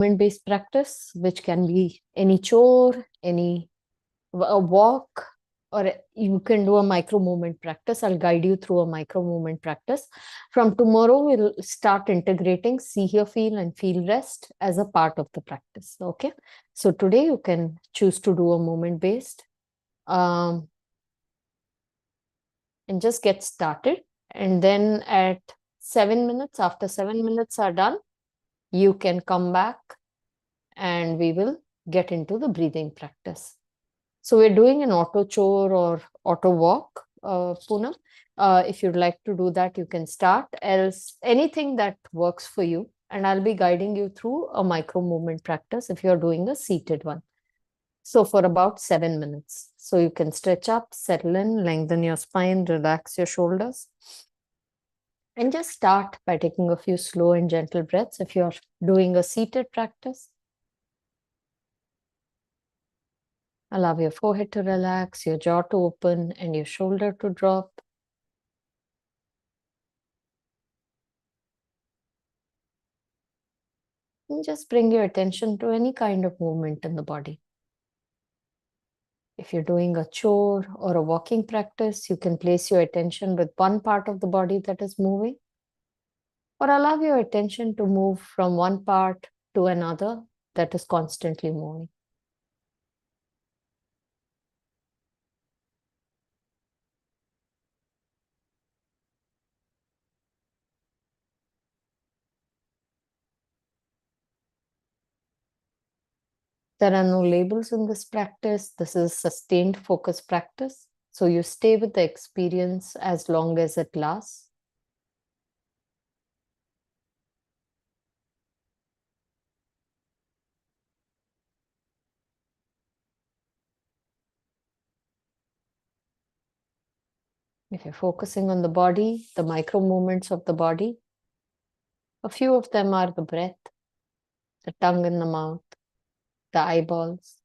movement-based practice, which can be any chore, a walk, or you can do a micro movement practice. I'll guide you through a micro movement practice. From tomorrow, we'll start integrating see, hear, feel, and feel rest as a part of the practice. Okay. So today you can choose to do a movement-based and just get started. And then at 7 minutes, after 7 minutes are done, you can come back and we will get into the breathing practice. So we're doing an auto chore or auto walk, Poonam. If you'd like to do that, you can start. Else, anything that works for you. And I'll be guiding you through a micro movement practice if you're doing a seated one. So for about 7 minutes. So you can stretch up, settle in, lengthen your spine, relax your shoulders. And just start by taking a few slow and gentle breaths if you're doing a seated practice. Allow your forehead to relax, your jaw to open, and your shoulder to drop. And just bring your attention to any kind of movement in the body. If you're doing a chore or a walking practice, you can place your attention with one part of the body that is moving, or allow your attention to move from one part to another that is constantly moving. There are no labels in this practice. This is sustained focus practice. So you stay with the experience as long as it lasts. If you're focusing on the body, the micro movements of the body, a few of them are the breath, the tongue in the mouth, the eyeballs,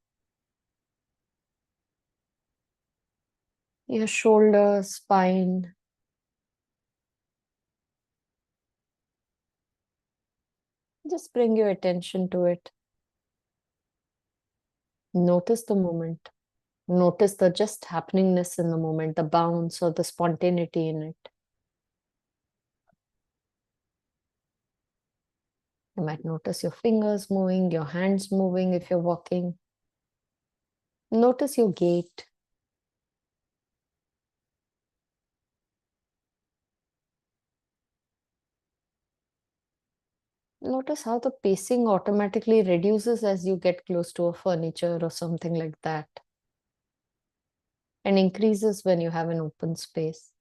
your shoulders, spine. Just bring your attention to it. Notice the moment. Notice the just happeningness in the moment, the bounce or the spontaneity in it. You might notice your fingers moving, your hands moving if you're walking. Notice your gait. Notice how the pacing automatically reduces as you get close to a furniture or something like that, and increases when you have an open space.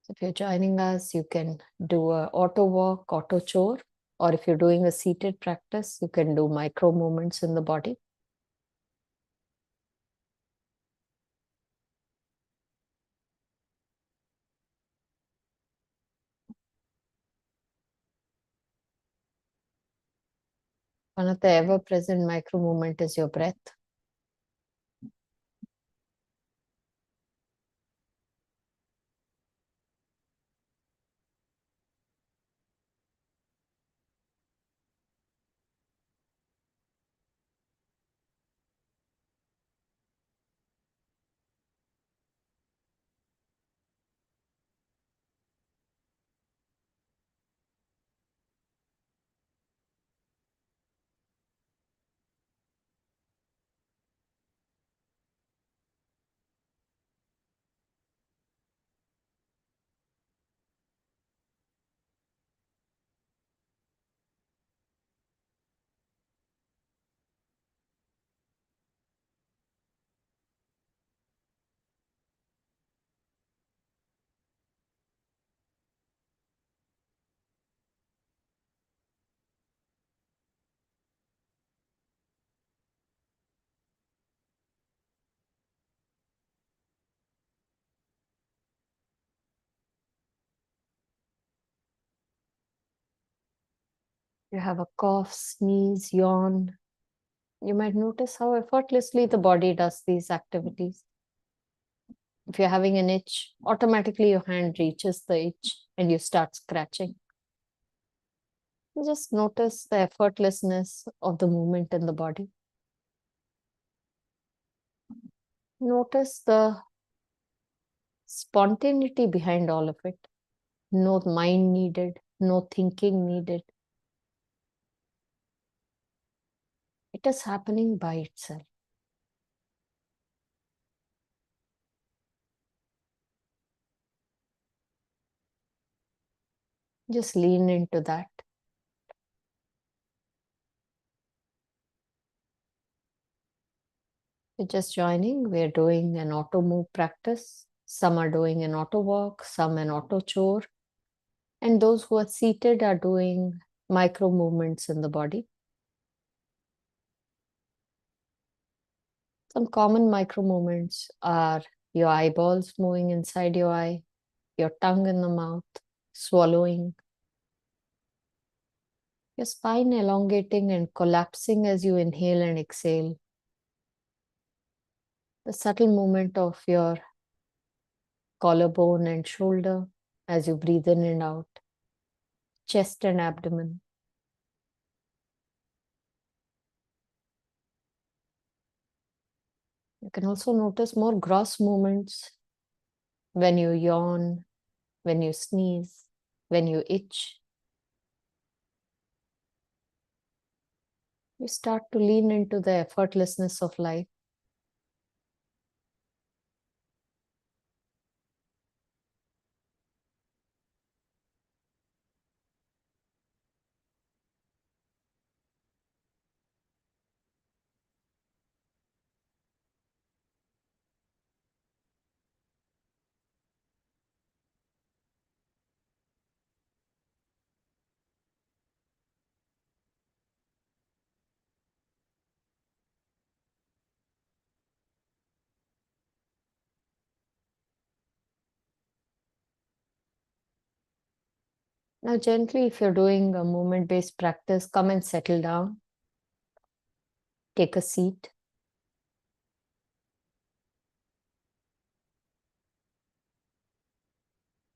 If you're joining us, you can do a auto walk, auto chore, or if you're doing a seated practice, you can do micro movements in the body. One of the ever-present micro movement is your breath. You have a cough, sneeze, yawn. You might notice how effortlessly the body does these activities. If you're having an itch, automatically your hand reaches the itch and you start scratching. You just notice the effortlessness of the movement in the body. Notice the spontaneity behind all of it. No mind needed, no thinking needed. It is happening by itself. Just lean into that. You're just joining. We're doing an auto move practice. Some are doing an auto walk, some an auto chore. And those who are seated are doing micro movements in the body. Some common micro movements are your eyeballs moving inside your eye, your tongue in the mouth, swallowing, your spine elongating and collapsing as you inhale and exhale. The subtle movement of your collarbone and shoulder as you breathe in and out, chest and abdomen. You can also notice more gross movements when you yawn, when you sneeze, when you itch. You start to lean into the effortlessness of life. Now, gently, if you're doing a movement-based practice, come and settle down. Take a seat.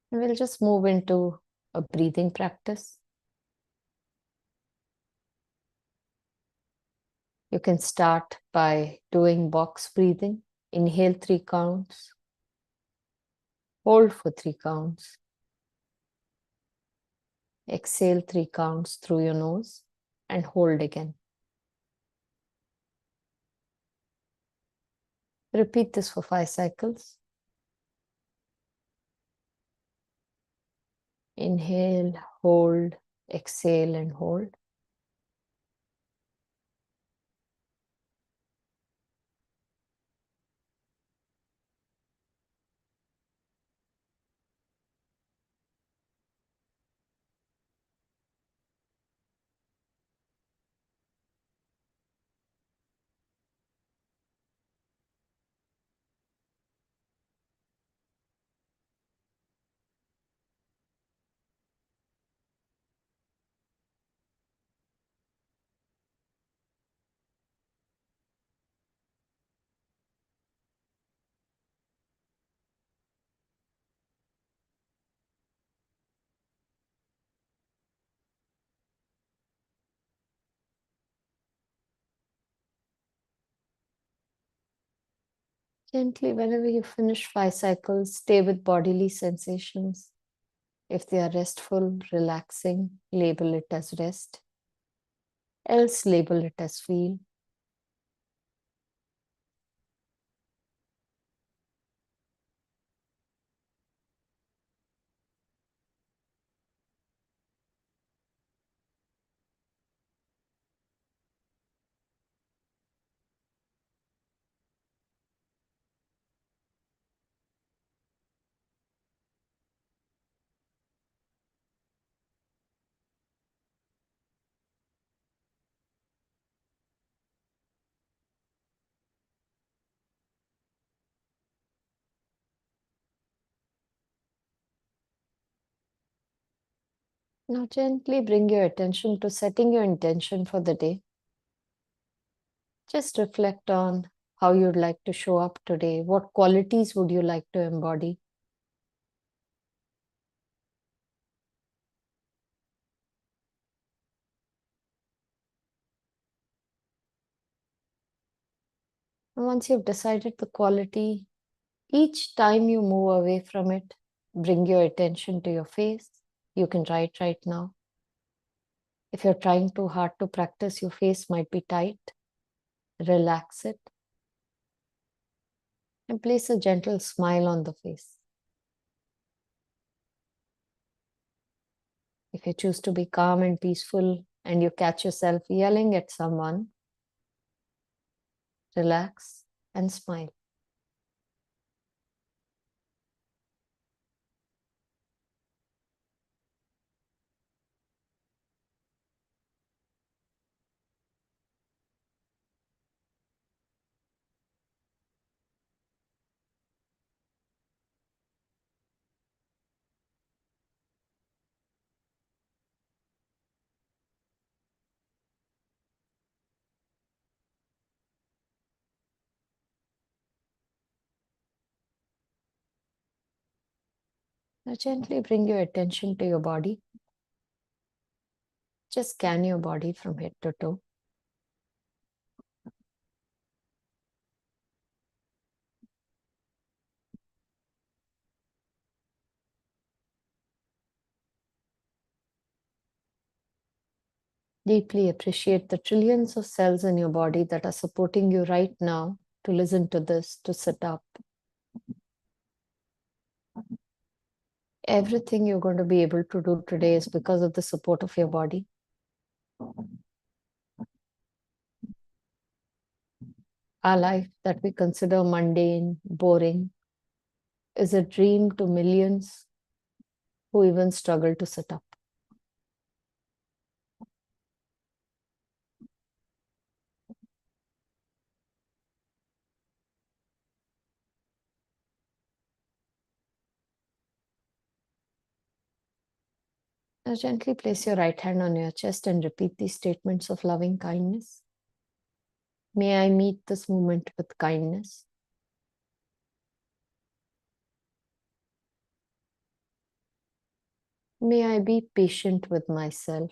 And we'll just move into a breathing practice. You can start by doing box breathing. Inhale 3 counts. Hold for 3 counts. Exhale 3 counts through your nose and hold again. Repeat this for 5 cycles. Inhale, hold, exhale, and hold. Gently, whenever you finish 5 cycles, stay with bodily sensations. If they are restful, relaxing, label it as rest. Else, label it as feel. Now gently bring your attention to setting your intention for the day. Just reflect on how you'd like to show up today. What qualities would you like to embody? And once you've decided the quality, each time you move away from it, bring your attention to your face. You can write right now. If you're trying too hard to practice, your face might be tight. Relax it and place a gentle smile on the face. If you choose to be calm and peaceful and you catch yourself yelling at someone, relax and smile. Now gently bring your attention to your body. Just scan your body from head to toe. Deeply appreciate the trillions of cells in your body that are supporting you right now to listen to this, to sit up. Everything you're going to be able to do today is because of the support of your body. Our life that we consider mundane, boring, is a dream to millions who even struggle to sit up. Now gently place your right hand on your chest and repeat these statements of loving kindness. May I meet this moment with kindness. May I be patient with myself.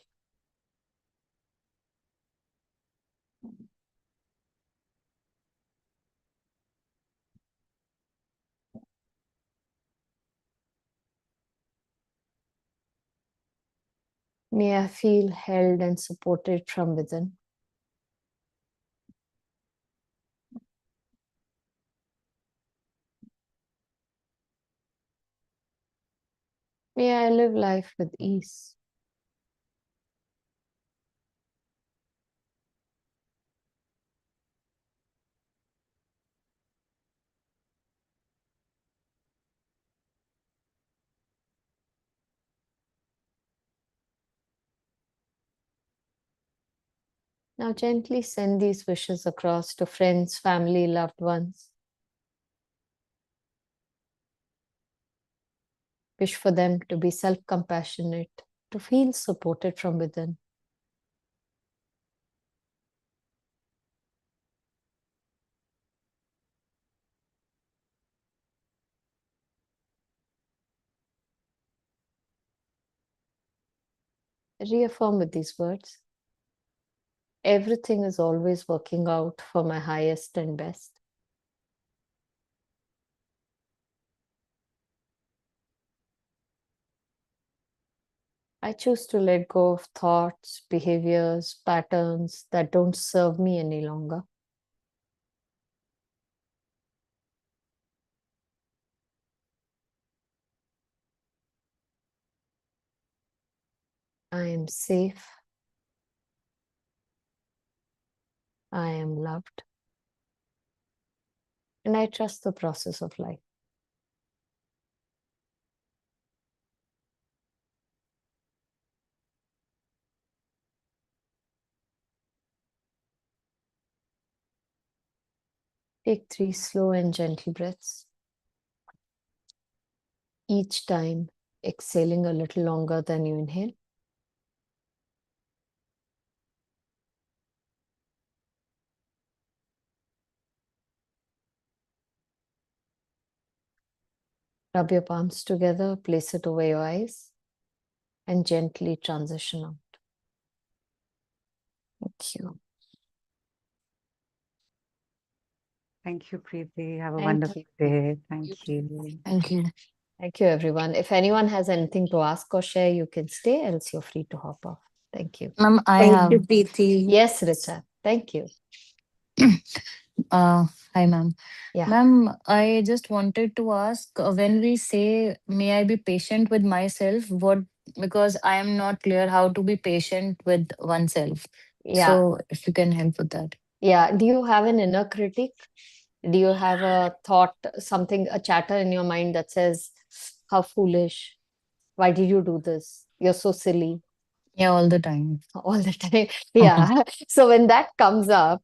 May I feel held and supported from within. May I live life with ease. Now gently send these wishes across to friends, family, loved ones. Wish for them to be self-compassionate, to feel supported from within. Reaffirm with these words. Everything is always working out for my highest and best. I choose to let go of thoughts, behaviors, patterns that don't serve me any longer. I am safe. I am loved. And I trust the process of life. Take 3 slow and gentle breaths. Each time exhaling a little longer than you inhale. Rub your palms together, place it over your eyes, and gently transition out. Thank you. Thank you, Preeti. Have a Thank wonderful you. day. You Thank too. you. Thank you. Thank you, everyone. If anyone has anything to ask or share, you can stay, else you're free to hop off. Thank you. Ma'am, I Thank you, have Preeti. Yes, Richa. Thank you. hi ma'am. Yeah. Ma'am, I just wanted to ask when we say may I be patient with myself, what because I am not clear how to be patient with oneself. Yeah. So if you can help with that. Yeah. Do you have an inner critic? Do you have a thought, something, a chatter in your mind that says, how foolish? Why did you do this? You're so silly Yeah, all the time. all the time. Yeah. So when that comes up,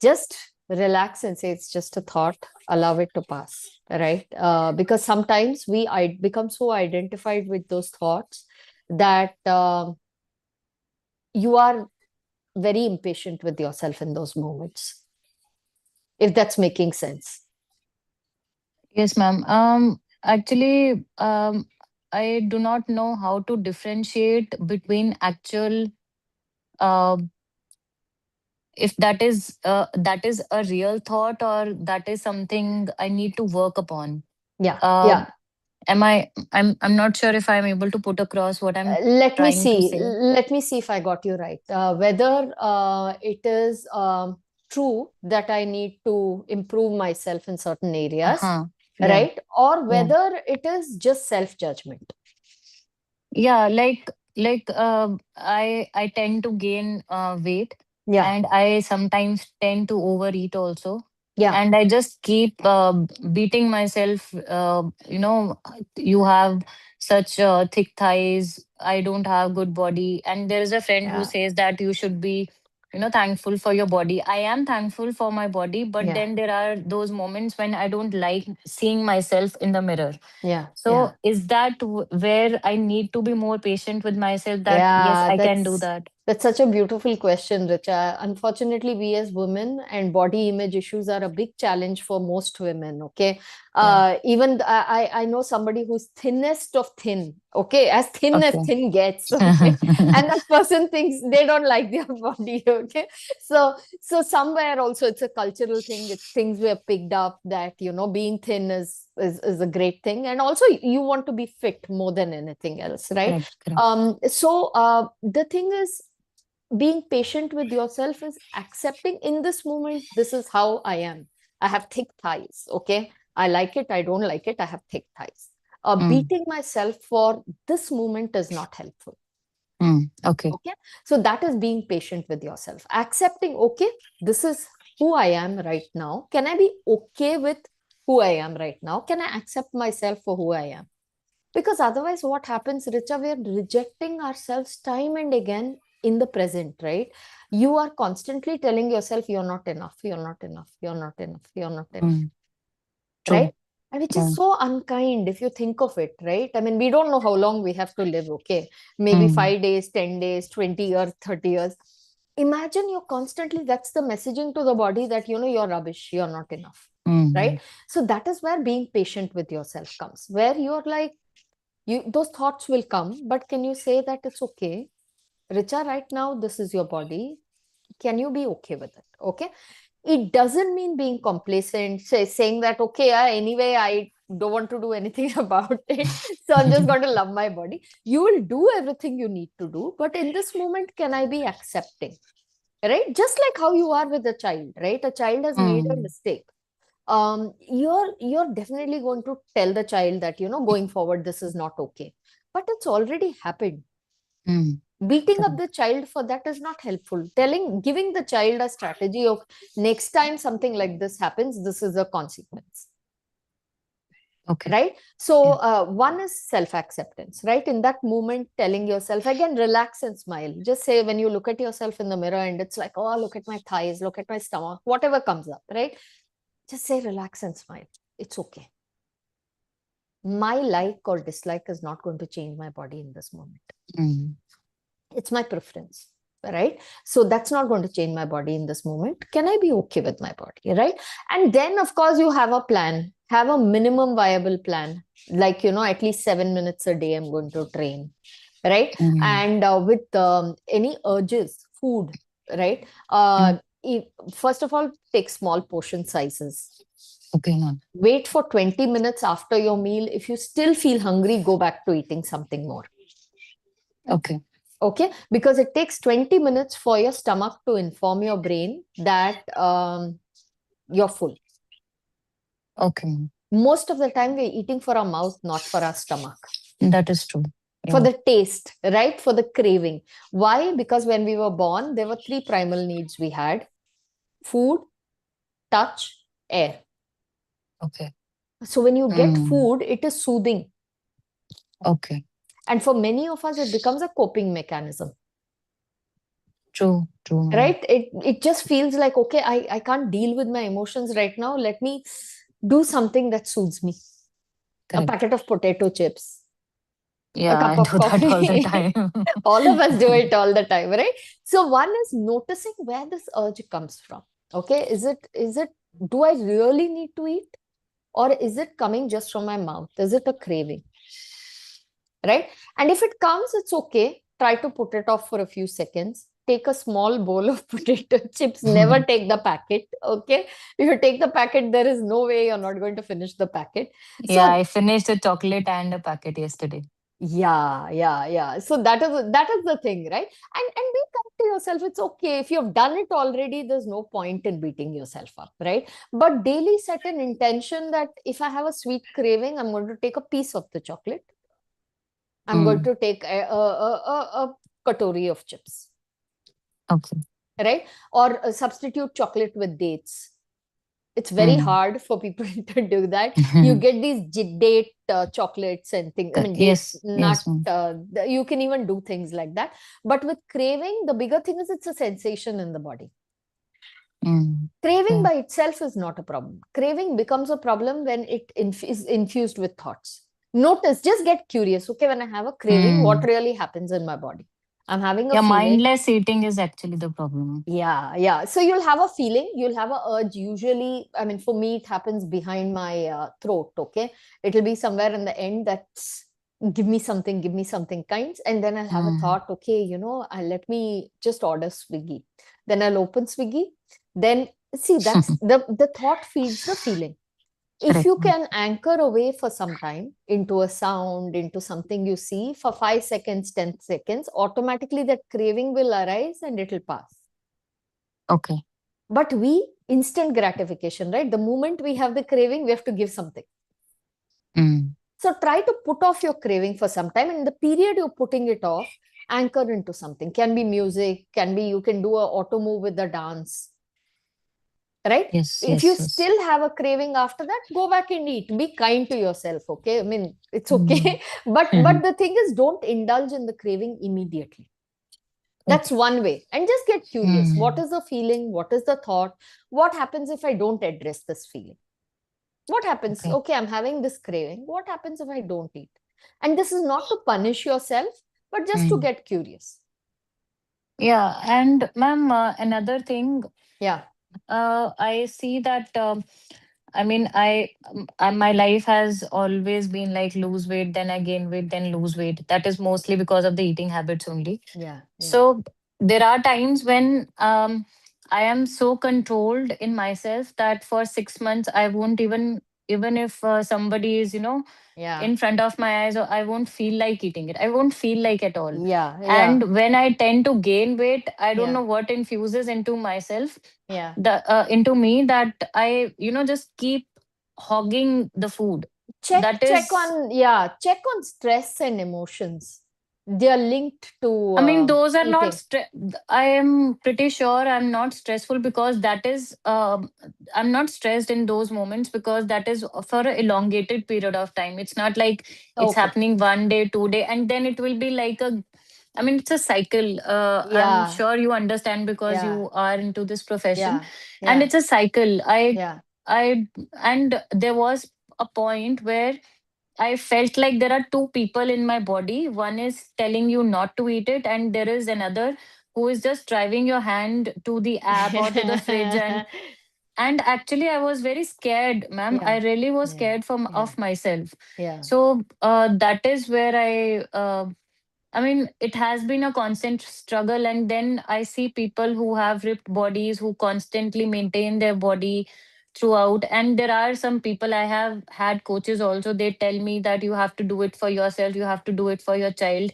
just relax and say it's just a thought, allow it to pass, right? Because sometimes I become so identified with those thoughts that you are very impatient with yourself in those moments, if that's making sense. Yes, ma'am. Actually, I do not know how to differentiate between actual, uh, if that is a real thought or that is something I need to work upon. Yeah, Um, yeah. I'm not sure if I'm able to put across what I'm Let me trying to see. say. Let me see if I got you right. Whether it is true that I need to improve myself in certain areas, Uh-huh. Yeah, right? Or yeah. whether it is just self-judgment. Yeah, I tend to gain weight, Yeah, and I sometimes tend to overeat also, yeah, and I just keep beating myself. You have such thick thighs. I don't have good body, and there is a friend who yeah, says that you should be, thankful for your body. I am thankful for my body, but yeah, then there are those moments when I don't like seeing myself in the mirror. yeah, yeah. So is that where I need to be more patient with myself that yes, Yeah, I can do that? that's such a beautiful question, Richa. Unfortunately, we as women and body image issues are a big challenge for most women. Okay, Yeah. even I know somebody who's thinnest of thin. Okay, as Okay. thin gets. Okay, and that person thinks they don't like their body. Okay, so somewhere also it's a cultural thing. It's things we have picked up that being thin is a great thing, and also you want to be fit more than anything else, right? Correct, correct. The thing is, being patient with yourself is accepting in this moment, this is how I am. I have thick thighs. Okay. I like it. I don't like it. I have thick thighs. Mm, Beating myself for this moment is not helpful. okay. Okay. So that is being patient with yourself. Accepting, okay, this is who I am right now. Can I be okay with who I am right now? Can I accept myself for who I am? Because otherwise, what happens, Richa, we are rejecting ourselves time and again in the present, right? You are constantly telling yourself, you're not enough, you're not enough, you're not enough, you're not enough, Mm, right? true. And which is Yeah. so unkind if you think of it, right? I mean, we don't know how long we have to live, okay? Maybe Mm, 5 days, 10 days, 20 years, 30 years. Imagine you're constantly, that's the messaging to the body that, you're rubbish, you're not enough, right? mm, So that is where being patient with yourself comes, where you're like, those thoughts will come, but can you say that it's okay, Richa, right now this is your body, can you be okay with it? Okay, it doesn't mean being complacent, saying that okay, anyway I don't want to do anything about it, so I'm just going to love my body. You will do everything you need to do, but in this moment, can I be accepting, right? Just like how you are with a child, right? A child has made a mm, mistake. You're definitely going to tell the child that going forward this is not okay, but it's already happened. mm, Beating up correct. the child for that is not helpful. Giving the child a strategy of, next time something like this happens, this is a consequence, Okay. right? So Yeah. one is self acceptance, right? In that moment, telling yourself, again, relax and smile. Just say, when you look at yourself in the mirror and it's like, oh, look at my thighs, look at my stomach, whatever comes up, right? Just say, relax and smile. It's okay. My like or dislike is not going to change my body in this moment. Mm, It's my preference, right? So that's not going to change my body in this moment. Can I be okay with my body, right? And then, of course, you have a plan. have a minimum viable plan, like, at least 7 minutes a day I'm going to train, right? Mm. And with any urges, food, right? Mm. First of all, take small portion sizes. Okay, ma'am. Wait for 20 minutes after your meal. If you still feel hungry, go back to eating something more. Okay. Okay, because it takes 20 minutes for your stomach to inform your brain that you're full. Okay, ma'am. Most of the time, we're eating for our mouth, not for our stomach. That is true. For Yeah. the taste, right? For the craving. Why? Because when we were born, there were three primal needs we had: food, touch, air. Okay. So when you get Mm. food, it is soothing. Okay. And for many of us, it becomes a coping mechanism. True. True, ma'am. Right? It just feels like, okay, I can't deal with my emotions right now. Let me do something that soothes me. A Correct. packet of potato chips, a Yeah, cup I of do that all the coffee. time. All of us do it all the time, right? So one is noticing where this urge comes from. Okay, is it do I really need to eat, or is it coming just from my mouth? Is it a craving? Right? And if it comes, it's okay. Try to put it off for a few seconds. Take a small bowl of potato chips. Never take the packet. Okay. If you take the packet, there is no way you're not going to finish the packet. Yeah, So I finished a chocolate and a packet yesterday. yeah. So that is the thing, right? And be kind to yourself. It's okay. If you've done it already, there's no point in beating yourself up, right? But daily set an intention that if I have a sweet craving, I'm going to take a piece of the chocolate. I'm going Mm. to take a katori of chips, Okay. right? Or substitute chocolate with dates. It's very Mm. hard for people to do that. You get these date chocolates and things. I mean, date Yes. nut. Yes, ma'am. You can even do things like that. But with craving, the bigger thing is it's a sensation in the body. Mm. Craving Yeah. by itself is not a problem. Craving becomes a problem when it is infused with thoughts. Notice, just get curious. Okay, when I have a craving, what Mm. really happens in my body? I'm having a Yeah, feeling. mindless eating is actually the problem. Yeah. So you'll have a feeling, you'll have a urge. Usually, I mean, for me, it happens behind my throat. Okay, it'll be somewhere in the end that's give me something kinds, and then I'll have a Mm. thought. Okay, let me just order Swiggy. Then I'll open Swiggy. Then see, that's the thought feeds the feeling. If Correct, you ma'am. can anchor away for some time into a sound, into something you see for 5 seconds, 10 seconds, automatically that craving will arise and it'll pass. Okay. But we instant gratification, right? The moment we have the craving, we have to give something. Mm. So try to put off your craving for some time. And the period you're putting it off, anchor into something. Can be music, can be you can do a auto move with the dance, right? Yes, If you yes, yes. still have a craving after that, go back and eat. Be kind to yourself, okay? I mean, it's Mm. okay. But the thing is, don't indulge in the craving immediately. That's Okay. one way. And just get curious. What Mm. is the feeling? What is the thought? What happens if I don't address this feeling? What happens? Okay. Okay, I'm having this craving. What happens if I don't eat? And this is not to punish yourself, but just to Mm. get curious. Yeah, and ma'am, another thing, Yeah. I see that I mean, my life has always been like lose weight, then I gain weight, then lose weight. That is mostly because of the eating habits only. Yeah. So there are times when I am so controlled in myself that for 6 months I won't even if somebody is Yeah. in front of my eyes, or I won't feel like eating it. I won't feel like at all. Yeah. And when I tend to gain weight, I don't Yeah. know what infuses into myself, Yeah. the into me, that I just keep hogging the food. That Check is, on, yeah, check on stress and emotions. They are linked to I mean, those are not. eating. I am pretty sure I'm not stressful because that is. I'm not stressed in those moments because that is for an elongated period of time. It's not like it's Okay. happening one day, 2 day, and then it will be like a. I mean, it's a cycle. I'm Yeah. sure you understand because Yeah. you are into this profession, Yeah. and Yeah. it's a cycle. Yeah. I, and there was a point where I felt like there are two people in my body. One is telling you not to eat it, and there is another who is just driving your hand to the app or to the fridge and And actually, I was very scared, ma'am. I Yeah, really was yeah, scared from yeah, of myself. yeah, So that is where I mean, it has been a constant struggle. And then I see people who have ripped bodies, who constantly maintain their body throughout. And there are some people, I have had coaches also, they tell me that you have to do it for yourself, you have to do it for your child.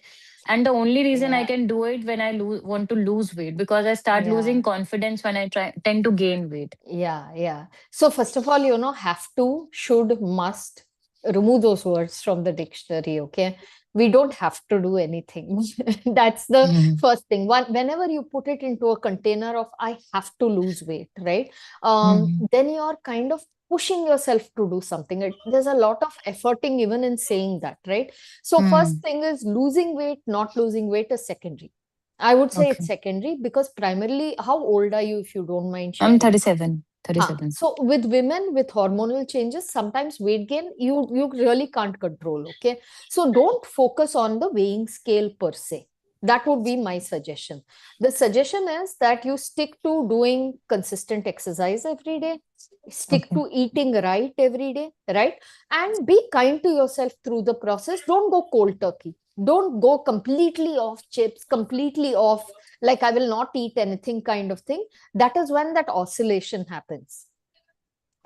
And the only reason I yeah, can do it when I want to lose weight, because I start yeah. losing confidence when I tend to gain weight. Yeah, yeah. So first of all, have to, should, must, remove those words from the dictionary, okay? We don't have to do anything. That's the Mm, first thing. Whenever you put it into a container of I have to lose weight, right? mm, Then you're kind of pushing yourself to do something. There's a lot of efforting even in saying that, right? So first mm. thing is losing weight, not losing weight is secondary. I would say it's Okay. secondary because primarily, how old are you, if you don't mind I'm sharing? 37. Huh. 37. So with women with hormonal changes, sometimes weight gain you really can't control. Okay, so don't focus on the weighing scale per se. That would be my suggestion. The suggestion is that you stick to doing consistent exercise every day, stick Okay. to eating right every day, right? And be kind to yourself through the process. Don't go cold turkey. Don't go completely off chips, completely off, like I will not eat anything kind of thing. That is when that oscillation happens,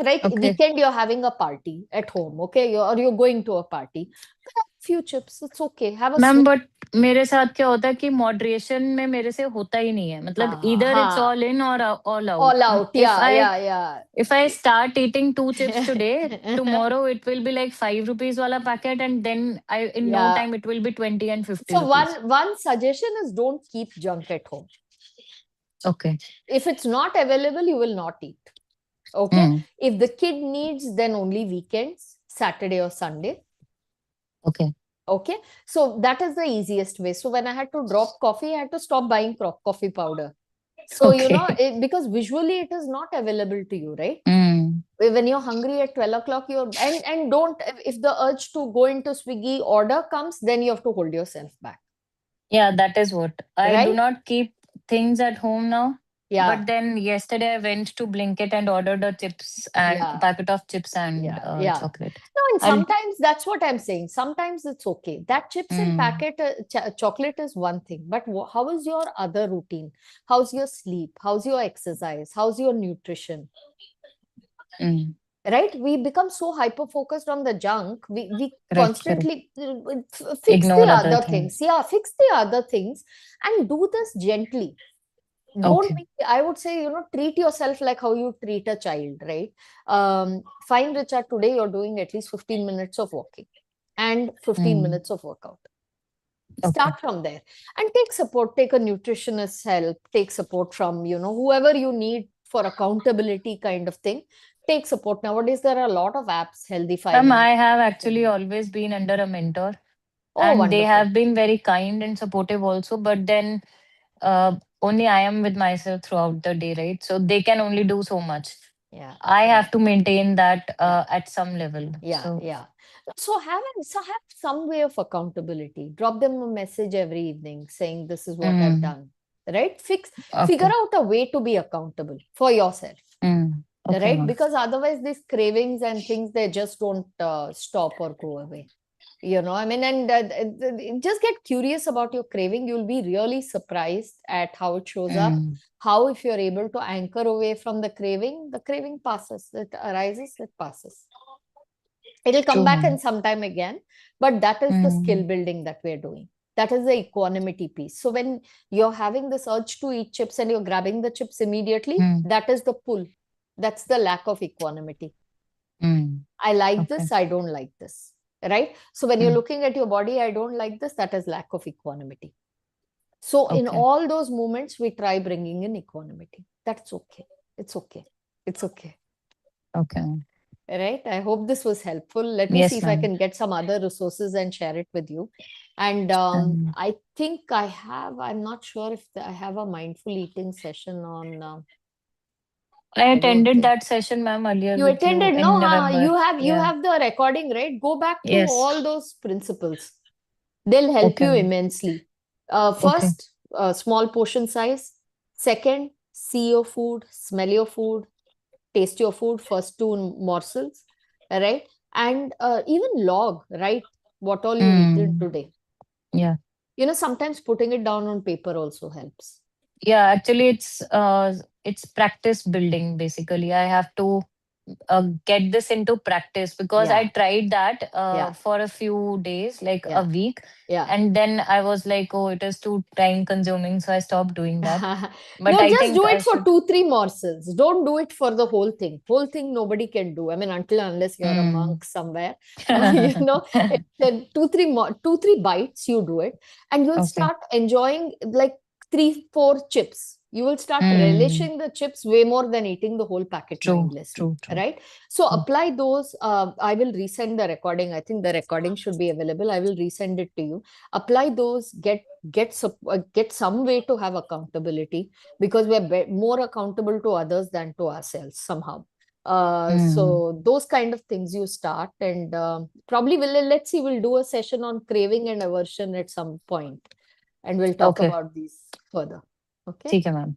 right? Okay. Weekend you're having a party at home, okay, or you're going to a party, few chips, it's okay, have a ma'am sweet. But मेरे साथ क्या होता है कि moderation में मेरे से होता ही नहीं है, मतलब इधर इट्स Ha, ऑल इन और all all out. out, if yeah, I yeah, yeah. if I start eating two chips today, tomorrow it will be like 5 rupees wala packet, and then I in no Yeah, time it will be 20 and 50 so rupees. one suggestion is don't keep junk at home. Okay. If it's not available, you will not eat. Okay, Mm. if the kid needs, then only weekends, Saturday or Sunday. Okay. Okay, so that is the easiest way. So when I had to drop coffee, I had to stop buying coffee powder. So, Okay. because visually it is not available to you, right? Mm. When you're hungry at 12 o'clock, and don't, if the urge to go into Swiggy order comes, then you have to hold yourself back, Yeah, that is what. I do right? not keep things at home now. Yeah, But then yesterday I went to Blinkit and ordered a chips and yeah, packet of chips and yeah, yeah. chocolate. No, and I'll. sometimes that's what I'm saying. Sometimes it's okay. That chips and Mm, packet chocolate is one thing, but how is your other routine? How's your sleep? How's your exercise? How's your nutrition? mm. Right, we become so hyper focused on the junk, we Correct. Correct. constantly fix the Ignore other other things. things, yeah, fix the other things, and do this gently. Don't Okay. be, I would say, treat yourself like how you treat a child, right? Fine, Richa, today you're doing at least 15 minutes of walking and 15 Mm. minutes of workout. Okay. Start from there and take support, take a nutritionist help, take support from whoever you need for accountability kind of thing. Take support. Nowadays there are a lot of apps, Healthy I Finance. have actually always been under a mentor, Oh, and they wonderful. have been very kind and supportive also. But then only I am with myself throughout the day, right? So they can only do so much. Yeah, I yeah, have to maintain that yeah, at some level. yeah, So, yeah. So have some way of accountability. Drop them a message every evening saying this is what I've mm, done, right? Figure okay. out a way to be accountable for yourself, Okay, right? ma'am. Because otherwise these cravings and things, they just don't stop or go away. I mean, and just get curious about your craving. You'll be really surprised at how it shows up. Mm, How, if you're able to anchor away from the craving passes, it arises, it passes. It'll come true, back ma'am. in some time again, but that is the skill Mm, building that we're doing. That is the equanimity piece. So when you're having this urge to eat chips and you're grabbing the chips immediately, mm, that is the pull. That's the lack of equanimity. mm, I like okay. this, I don't like this, right? So when you're Mm, looking at your body, I don't like this, that is lack of equanimity. So in okay. all those moments, we try bringing in equanimity. That's okay. It's okay. It's okay. Okay. Right? I hope this was helpful. Let me see Yes, if I ma'am. can get some other resources and share it with you. And Um, I think I'm not sure if I have a mindful eating session on, I I don't attended think. that session, ma'am, earlier You with you attended, no? in Huh? November. You Yeah. have the recording, right? Go back to Yes. all those principles. They'll help Okay, you ma'am. immensely. Okay. First, small portion size. Second, see your food, smell your food, taste your food, first two morsels, right? And even log, right? What all you eaten Mm. today. Yeah. Sometimes putting it down on paper also helps. Yeah, actually it's practice building basically. I have to get this into practice because I Yeah, tried that yeah, for a few days, like a yeah, week, yeah. and then I was like, oh, it is too time consuming, so I stopped doing that. But No, I just think do I it for should. two, three morsels. Don't do it for the whole thing. Whole thing nobody can do. I mean, unless you're a Mm. monk somewhere, it's then two, three bites you do it, and you'll Okay. start enjoying like three, four chips. You will start Mm. relishing the chips way more than eating the whole packet True, mindlessly, true, true, right? So true. apply those. I will resend the recording. I think the recording should be available. I will resend it to you. Apply those. Get some way to have accountability, because we're more accountable to others than to ourselves somehow. Mm. So those kind of things you start, and probably let's see, we'll do a session on craving and aversion at some point, and we'll talk Okay. about these further. Okay. ठीक है ma'am.